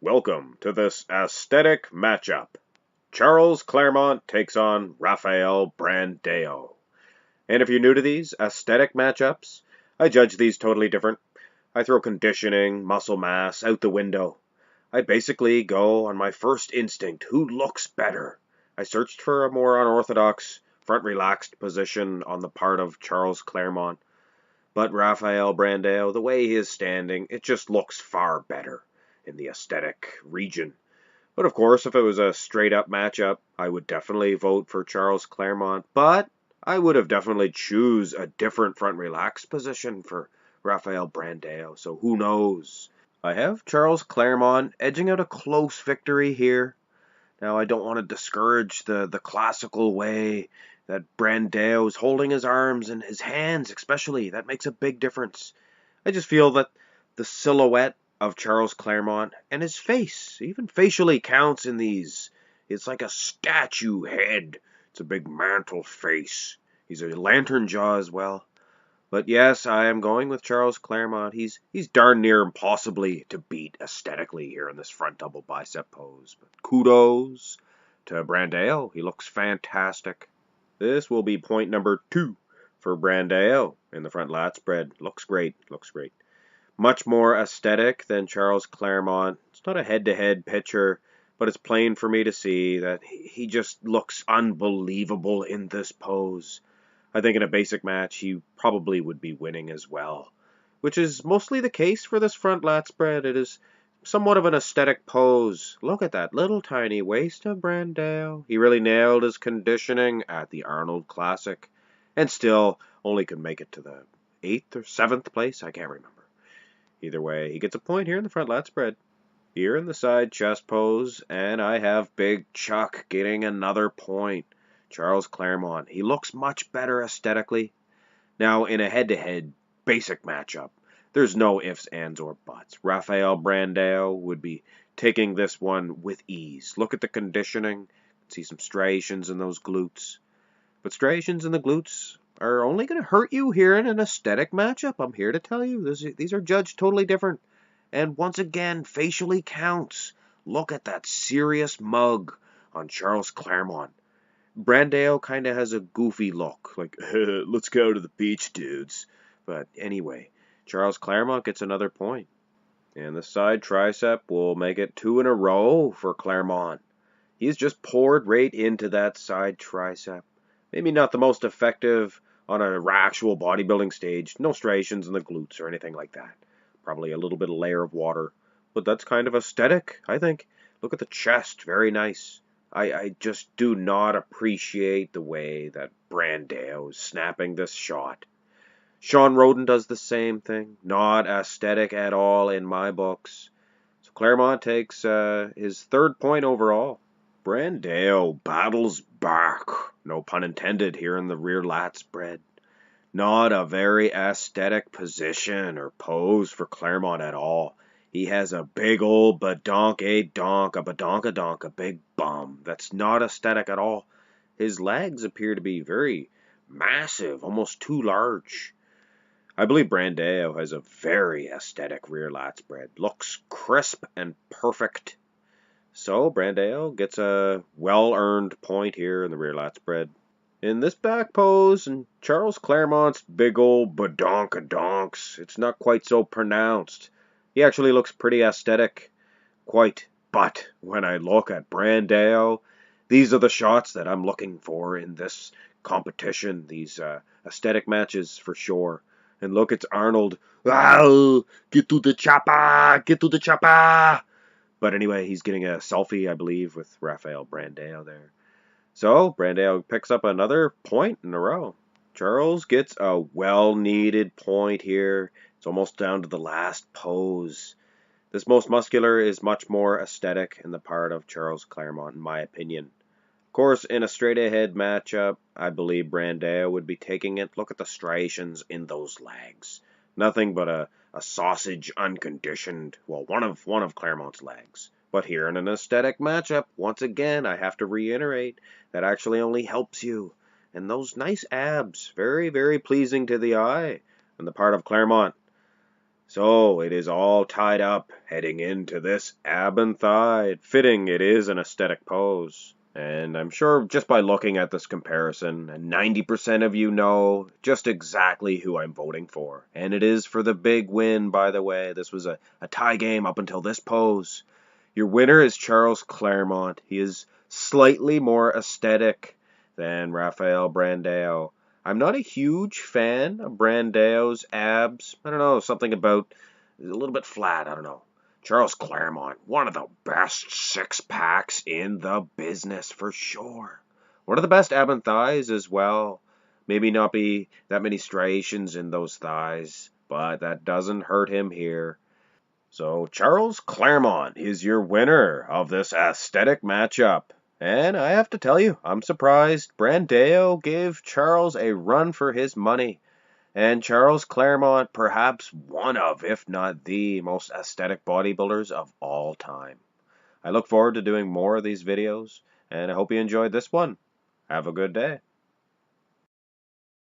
Welcome to this aesthetic matchup. Charles Clairmont takes on Rafael Brandao. And if you're new to these aesthetic matchups, I judge these totally different. I throw conditioning, muscle mass out the window. I basically go on my first instinct, who looks better? I searched for a more unorthodox, front relaxed position on the part of Charles Clairmont. But Rafael Brandao, the way he is standing, it just looks far better in the aesthetic region. But of course, if it was a straight up matchup, I would definitely vote for Charles Clairmont. But I would have definitely choose a different front relaxed position for Rafael Brandao. So who knows? I have Charles Clairmont edging out a close victory here. Now, I don't want to discourage the classical way that Brandao is holding his arms and his hands, especially. That makes a big difference. I just feel that the silhouette of Charles Clairmont and his face, even facially, counts in these. It's like a statue head. It's a big mantle face. He's a lantern jaw as well. But yes, I am going with Charles Clairmont. He's darn near impossibly to beat aesthetically here in this front double bicep pose. But kudos to Brandao. He looks fantastic. This will be point number 2 for Brandao in the front lat spread. Looks great. Looks great. Much more aesthetic than Charles Clairmont. It's not a head-to-head picture, but it's plain for me to see that he just looks unbelievable in this pose. I think in a basic match, he probably would be winning as well, which is mostly the case for this front lat spread. It is somewhat of an aesthetic pose. Look at that little tiny waist of Brandao. He really nailed his conditioning at the Arnold Classic, and still only could make it to the 8th or 7th place. I can't remember. Either way, he gets a point here in the front lat spread. Here in the side chest pose, and I have Big Chuck getting another point. Charles Clairmont. He looks much better aesthetically. Now, in a head-to-head basic matchup, there's no ifs, ands, or buts. Rafael Brandao would be taking this one with ease. Look at the conditioning. See some striations in those glutes. But striations in the glutes are only going to hurt you here in an aesthetic matchup. I'm here to tell you. These are judged totally different. And once again, facially counts. Look at that serious mug on Charles Clairmont. Brandao kind of has a goofy look, like, let's go to the beach, dudes. But anyway, Charles Clairmont gets another point. And the side tricep will make it 2 in a row for Clairmont. He's just poured right into that side tricep. Maybe not the most effective on an actual bodybuilding stage. No striations in the glutes or anything like that. Probably a little bit of layer of water. But that's kind of aesthetic, I think. Look at the chest. Very nice. I just do not appreciate the way that Brandao is snapping this shot. Sean Roden does the same thing. Not aesthetic at all in my books. So Clairmont takes his 3rd point overall. Brandao battles back. No pun intended here in the rear lat spread. Not a very aesthetic position or pose for Clairmont at all. He has a big old badonkadonk, a big bum. That's not aesthetic at all. His legs appear to be very massive, almost too large. I believe Brandao has a very aesthetic rear lat spread. Looks crisp and perfect. So Brandao gets a well-earned point here in the rear lat spread. In this back pose, and Charles Clairmont's big old badonkadonks, it's not quite so pronounced. He actually looks pretty aesthetic. Quite. But when I look at Brandao, these are the shots that I'm looking for in this competition. These aesthetic matches for sure. And look, it's Arnold. Wow, get to the chopper! Get to the chopper! But anyway, he's getting a selfie, I believe, with Rafael Brandao there. So, Brandao picks up another point in a row. Charles gets a well-needed point here. It's almost down to the last pose. This most muscular is much more aesthetic in the part of Charles Clairmont, in my opinion. Of course, in a straight-ahead matchup, I believe Brandao would be taking it. Look at the striations in those legs. Nothing but a sausage unconditioned, well, one of Clairmont's legs. But here in an aesthetic matchup, once again, I have to reiterate, that actually only helps you. And those nice abs, very, very pleasing to the eye on the part of Clairmont. So it is all tied up, heading into this ab and thigh. Fitting it is an aesthetic pose. And I'm sure just by looking at this comparison, 90% of you know just exactly who I'm voting for. And it is for the big win, by the way. This was a tie game up until this pose. Your winner is Charles Clairmonte. He is slightly more aesthetic than Rafael Brandao. I'm not a huge fan of Brandao's abs. I don't know, something about a little bit flat. I don't know. Charles Clairmonte, one of the best six packs in the business for sure. One of the best ab and thighs as well. Maybe not be that many striations in those thighs, but that doesn't hurt him here. So Charles Clairmonte is your winner of this aesthetic matchup. And I have to tell you, I'm surprised Brandao gave Charles a run for his money. And Charles Clairmonte, perhaps one of, if not the most aesthetic bodybuilders of all time. I look forward to doing more of these videos, and I hope you enjoyed this one. Have a good day.